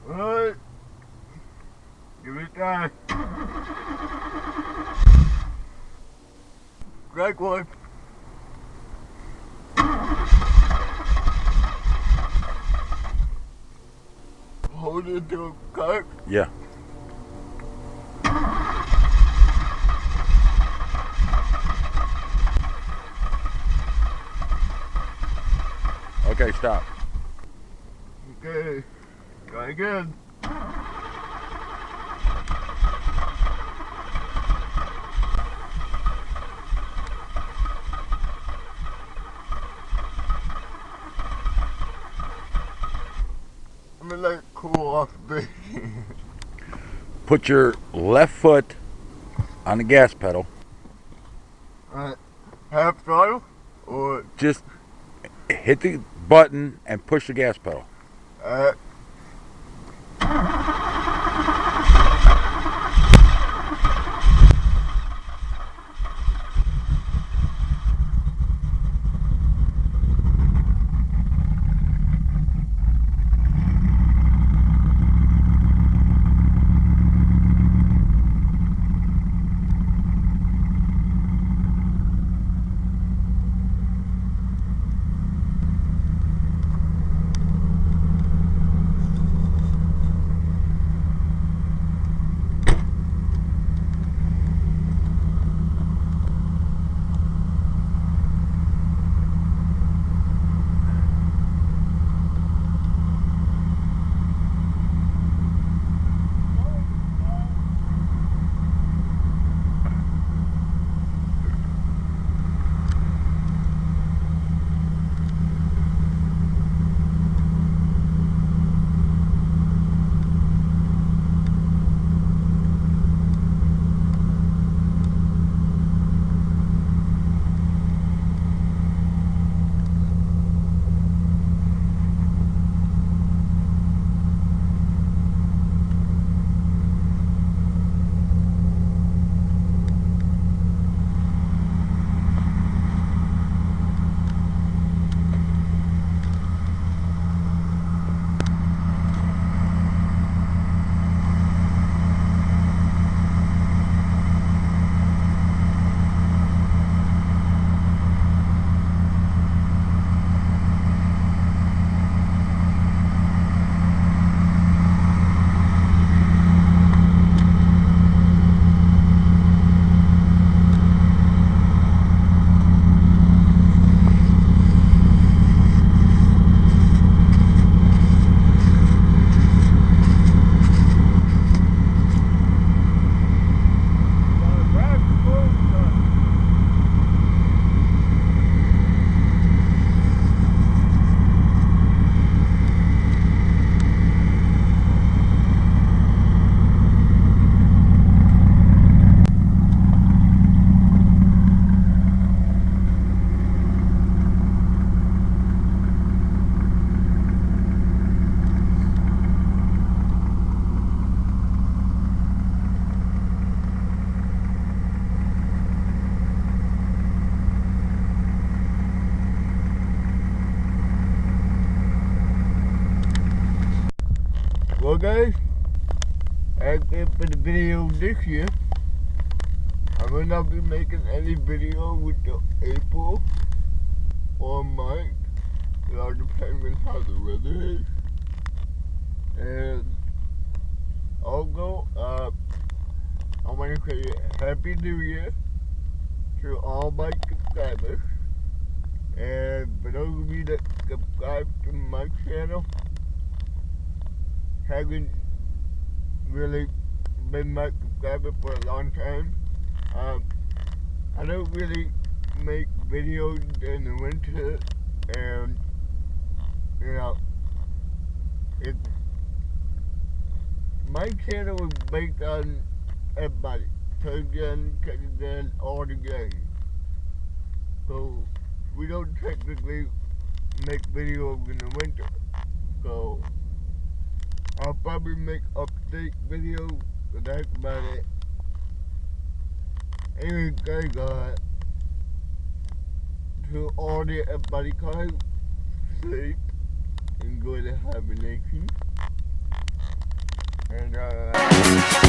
Alright, give it time. Great one. Hold it to a cut. Yeah. Okay, stop. Okay, try again. I'm gonna let it cool off a bit. Put your left foot on the gas pedal. Alright, half throttle or Just hit the button and push the gas pedal. alright. Well guys, that's it for the video this year. I will not be making any video with the April or March. It all depends on how the weather is. And also, I want to say Happy New Year to all my subscribers. And for those of you that subscribe to my channel, haven't really been my subscriber for a long time. I don't really make videos in the winter, and you know, my channel is based on everybody, third gen, second gen, all the games. So we don't technically make videos in the winter. So I'll probably make update videos, but that's about it. Anyway, guys, to all the everybody guys, sleep, enjoy the hibernation, and